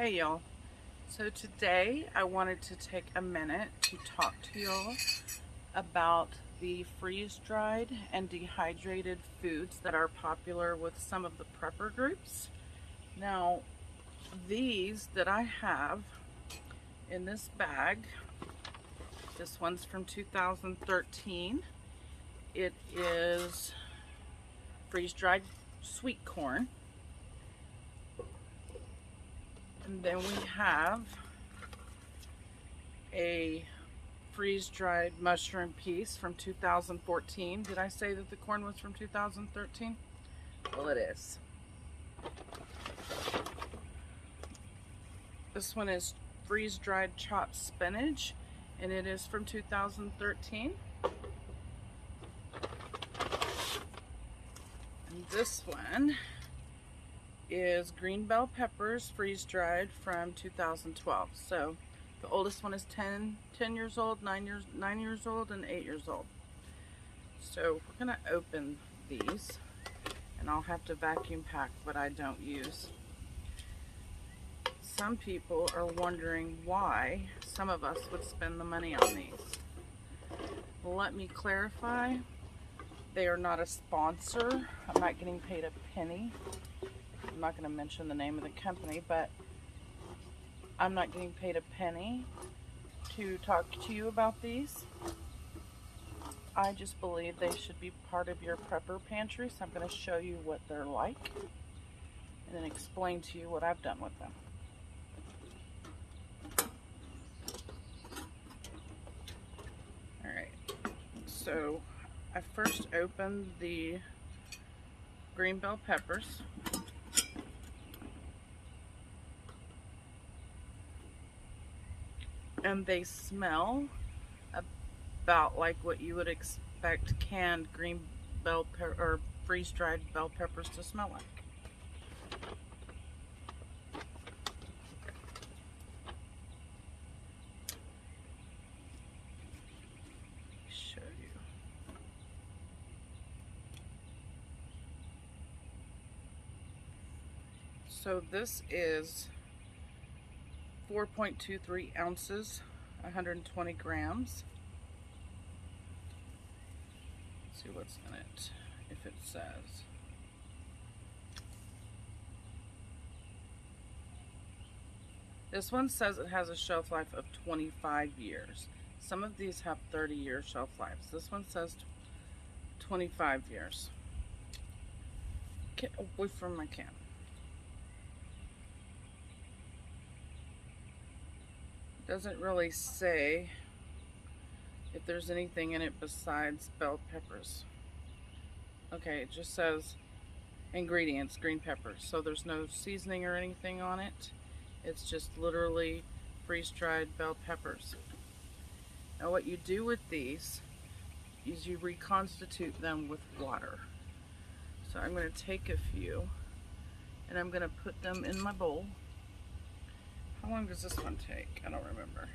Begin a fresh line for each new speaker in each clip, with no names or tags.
Hey y'all, so today I wanted to take a minute to talk to y'all about the freeze-dried and dehydrated foods that are popular with some of the prepper groups. Now, these that I have in this bag, this one's from 2013. It is freeze-dried sweet corn. And then we have a freeze-dried mushroom piece from 2014. Did I say that the corn was from 2013? Well, it is. This one is freeze-dried chopped spinach, and it is from 2013. And this one is green bell peppers freeze-dried from 2012. So the oldest one is 10 years old, 9 years old, and 8 years old. So we're gonna open these, and I'll have to vacuum pack what I don't use. Some people are wondering why some of us would spend the money on these. Let me clarify. They are not a sponsor. I'm not getting paid a penny. I'm not going to mention the name of the company, but I'm not getting paid a penny to talk to you about these. I just believe they should be part of your prepper pantry, so I'm going to show you what they're like and then explain to you what I've done with them. Alright, so I first opened the green bell peppers. And they smell about like what you would expect canned green bell pepper or freeze-dried bell peppers to smell like. Show you. So this is 4.23 ounces, 120 grams. Let's see what's in it, if it says. This one says it has a shelf life of 25 years. Some of these have 30-year shelf lives. This one says 25 years. Get away from my can. Doesn't really say if there's anything in it besides bell peppers. Okay, it just says ingredients, green peppers. So there's no seasoning or anything on it. It's just literally freeze-dried bell peppers. Now what you do with these is you reconstitute them with water. So I'm going to take a few and I'm going to put them in my bowl. How long does this one take? I don't remember.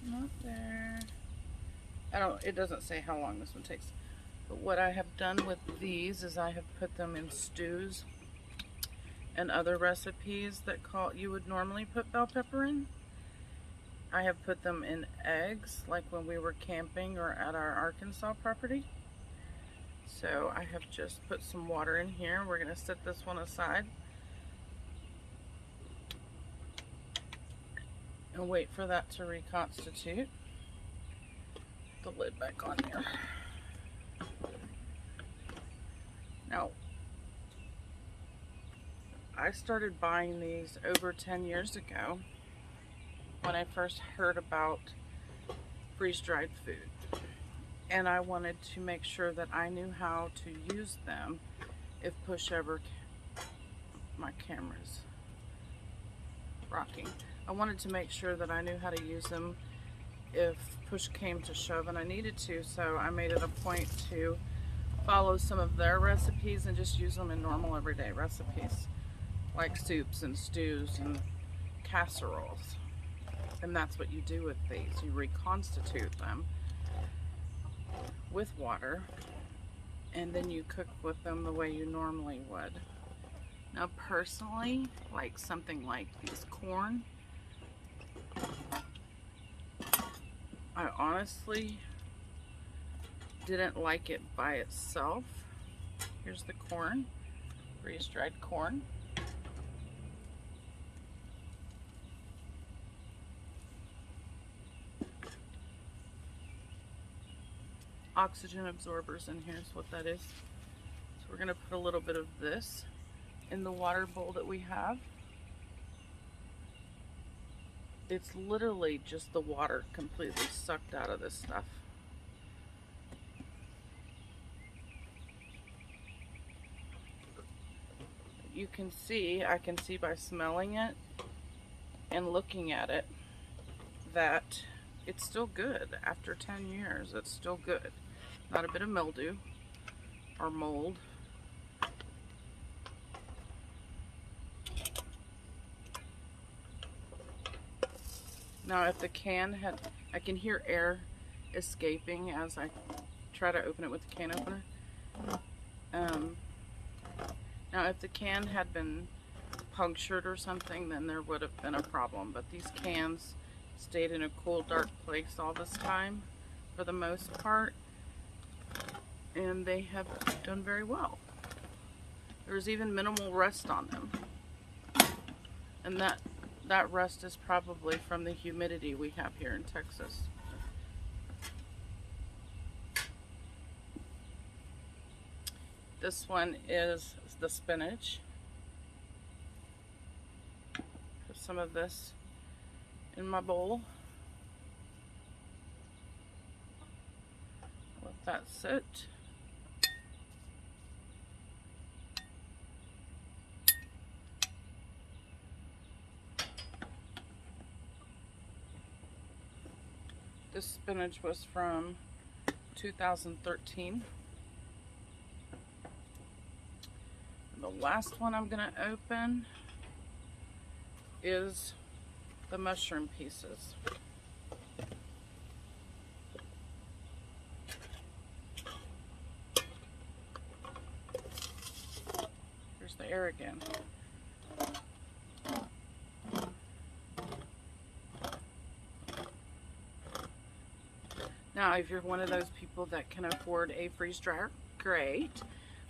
Not there. It doesn't say how long this one takes. But what I have done with these is I have put them in stews and other recipes that you would normally put bell pepper in. I have put them in eggs, like when we were camping or at our Arkansas property. So I have just put some water in here. We're going to set this one aside and wait for that to reconstitute. Put the lid back on here. Now, I started buying these over 10 years ago when I first heard about freeze-dried food. And I wanted to make sure that I knew how to use them if push ever, my camera's rocking. I wanted to make sure that I knew how to use them if push came to shove, and I needed to, so I made it a point to follow some of their recipes and just use them in normal everyday recipes, like soups and stews and casseroles. And that's what you do with these. You reconstitute them with water and then you cook with them the way you normally would. Now personally, like something like these corn, I honestly didn't like it by itself. Here's the corn, freeze-dried corn. Oxygen absorbers in here is what that is. So we're gonna put a little bit of this in the water bowl that we have. It's literally just the water completely sucked out of this stuff. You can see, I can see by smelling it and looking at it that it's still good. After 10 years, it's still good. Not a bit of mildew or mold. Now if the can had, I can hear air escaping as I try to open it with the can opener. Now if the can had been punctured or something, then there would have been a problem. But these cans stayed in a cool, dark place all this time for the most part, and they have done very well. There's even minimal rust on them, and that rust is probably from the humidity we have here in Texas. This one is the spinach. Put some of this in my bowl. Let that sit. This spinach was from 2013. And the last one I'm gonna open is the mushroom pieces. Here's the air again. Now, if you're one of those people that can afford a freeze dryer, great,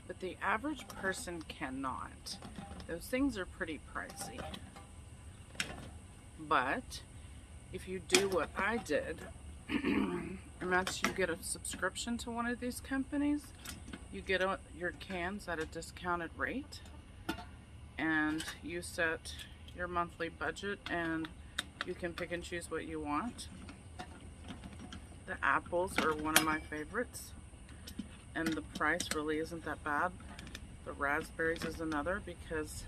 but the average person cannot. Those things are pretty pricey. But if you do what I did, and that's you get a subscription to one of these companies, you get your cans at a discounted rate, and you set your monthly budget, and you can pick and choose what you want. The apples are one of my favorites, and the price really isn't that bad. The raspberries is another, because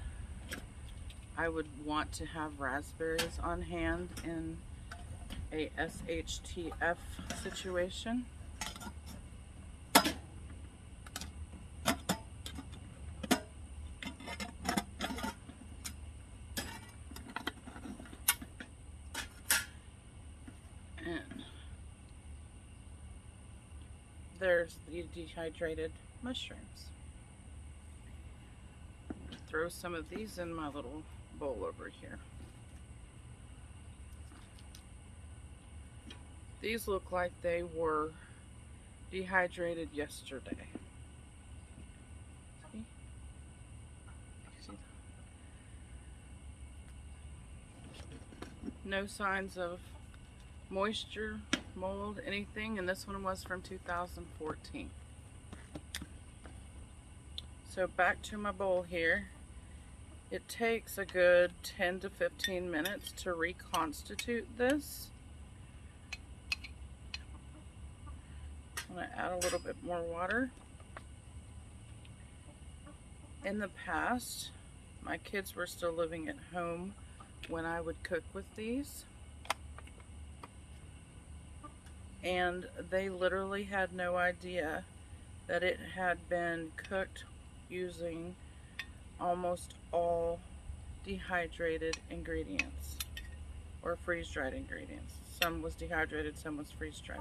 I would want to have raspberries on hand in a SHTF situation. And there's the dehydrated mushrooms. Throw some of these in my little bowl over here. These look like they were dehydrated yesterday. See? No signs of moisture, mold, anything, and this one was from 2014. So back to my bowl here. It takes a good 10 to 15 minutes to reconstitute this. I'm going to add a little bit more water. In the past, my kids were still living at home when I would cook with these. And they literally had no idea that it had been cooked using almost all dehydrated ingredients or freeze-dried ingredients. Some was dehydrated, some was freeze-dried.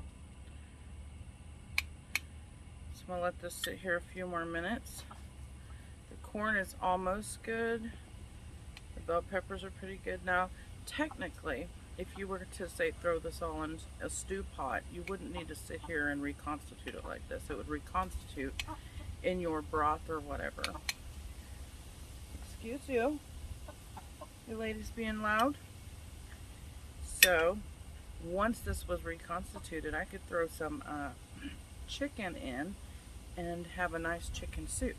So I'm going to let this sit here a few more minutes. The corn is almost good. The bell peppers are pretty good. Now, technically, if you were to say throw this all in a stew pot, you wouldn't need to sit here and reconstitute it like this. It would reconstitute in your broth or whatever. Excuse you. You ladies being loud. So, once this was reconstituted, I could throw some chicken in and have a nice chicken soup.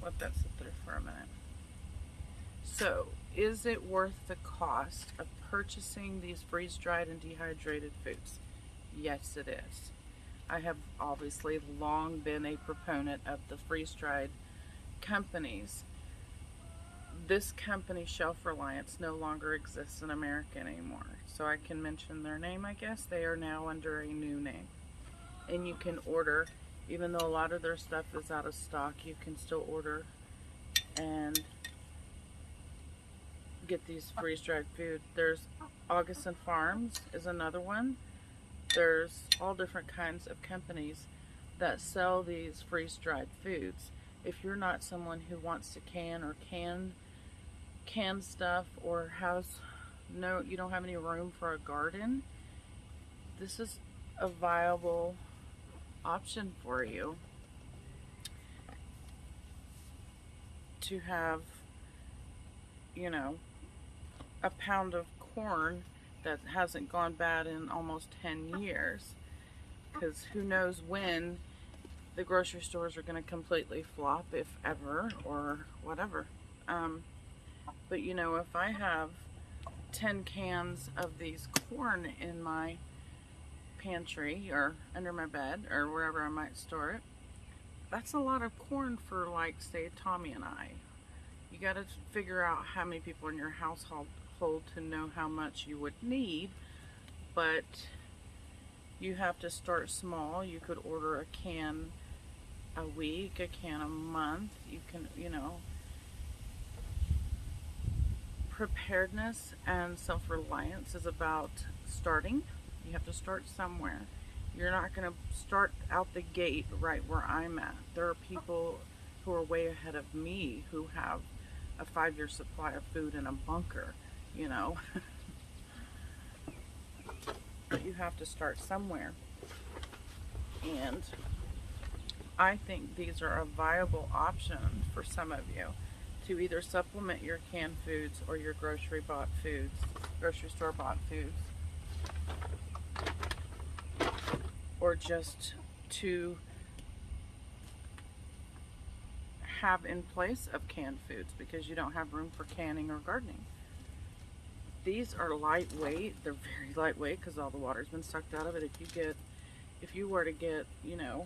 Let that sit there for a minute. So, is it worth the cost of purchasing these freeze-dried and dehydrated foods? Yes, it is. I have obviously long been a proponent of the freeze-dried companies. This company, Shelf Reliance, no longer exists in America anymore. So I can mention their name, I guess. They are now under a new name. And you can order, even though a lot of their stuff is out of stock, you can still order and get these freeze-dried food. There's Augustin Farms is another one. There's all different kinds of companies that sell these freeze-dried foods. If you're not someone who wants to can or canned stuff, or you don't have any room for a garden, this is a viable option for you to have, you know, a pound of corn that hasn't gone bad in almost 10 years, because who knows when the grocery stores are going to completely flop, if ever, or whatever. But you know, if I have 10 cans of these corn in my pantry or under my bed or wherever I might store it, that's a lot of corn for, like, say, Tommy and I. You got to figure out how many people in your household to know how much you would need, but you have to start small. You could order a can a week, a can a month. You can, you know, preparedness and self-reliance is about starting. You have to start somewhere. You're not going to start out the gate right where I'm at. There are people who are way ahead of me who have a 5-year supply of food in a bunker, you know. But you have to start somewhere. And I think these are a viable option for some of you to either supplement your canned foods or your grocery store bought foods, or just to have in place of canned foods because you don't have room for canning or gardening. These are lightweight. They're very lightweight because all the water's been sucked out of it. If you were to get, you know,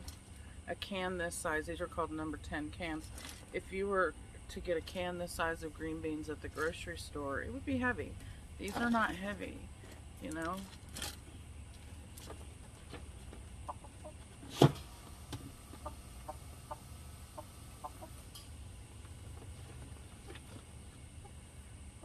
a can this size, these are called number 10 cans. If you were to get a can this size of green beans at the grocery store, it would be heavy. These are not heavy, you know.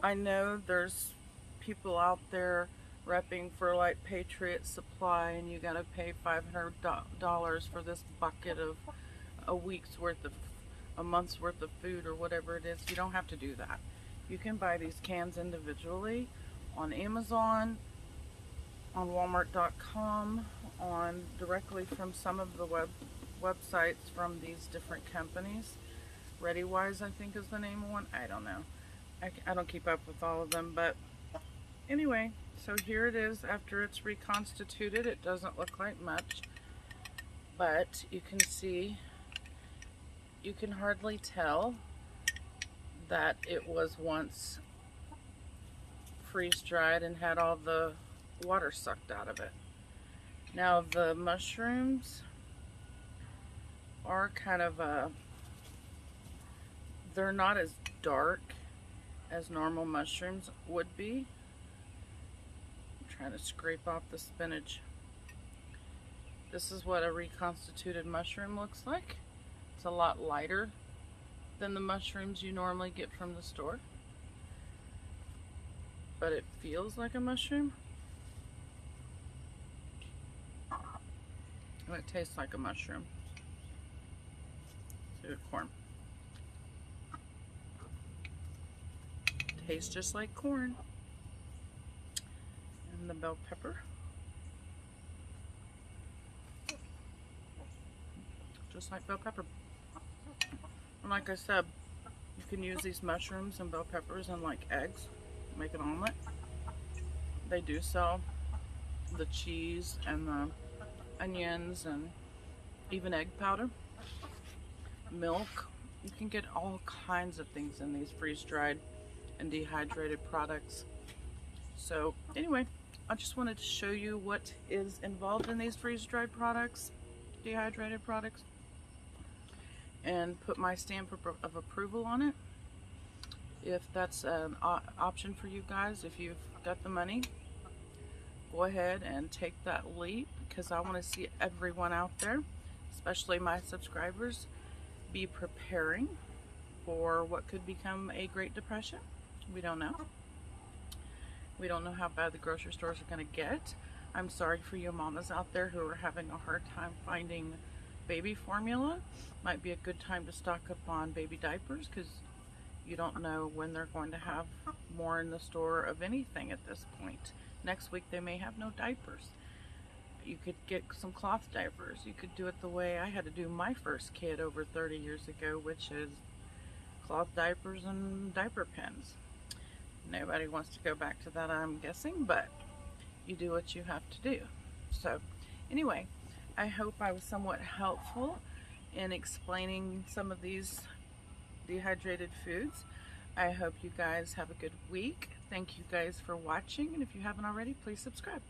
I know there's people out there repping for, like, Patriot Supply, and you gotta pay $500 for this bucket of a month's worth of food or whatever it is. You don't have to do that. You can buy these cans individually on Amazon, on Walmart.com, directly from some of the websites from these different companies. ReadyWise, I think, is the name of one. I don't know. I don't keep up with all of them, but anyway, so here it is after it's reconstituted. It doesn't look like much, but you can see, you can hardly tell that it was once freeze-dried and had all the water sucked out of it. Now the mushrooms are kind of they're not as dark as normal mushrooms would be. I'm trying to scrape off the spinach. This is what a reconstituted mushroom looks like. It's a lot lighter than the mushrooms you normally get from the store, but it feels like a mushroom. And it tastes like a mushroom. So corn. Tastes just like corn. And the bell pepper. Just like bell pepper. And like I said, you can use these mushrooms and bell peppers and like eggs, make an omelet. They do sell the cheese and the onions and even egg powder, milk. You can get all kinds of things in these freeze-dried and dehydrated products. So anyway, I just wanted to show you what is involved in these freeze-dried products, dehydrated products, and put my stamp of approval on it. If that's an option for you guys, if you've got the money, go ahead and take that leap, because I want to see everyone out there, especially my subscribers, be preparing for what could become a Great Depression. We don't know. We don't know how bad the grocery stores are going to get. I'm sorry for you mamas out there who are having a hard time finding baby formula. Might be a good time to stock up on baby diapers, because you don't know when they're going to have more in the store of anything at this point. Next week they may have no diapers. You could get some cloth diapers. You could do it the way I had to do my first kid over 30 years ago, which is cloth diapers and diaper pins. Nobody wants to go back to that, I'm guessing, but you do what you have to do. So anyway, I hope I was somewhat helpful in explaining some of these dehydrated foods. I hope you guys have a good week. Thank you guys for watching, and if you haven't already, please subscribe.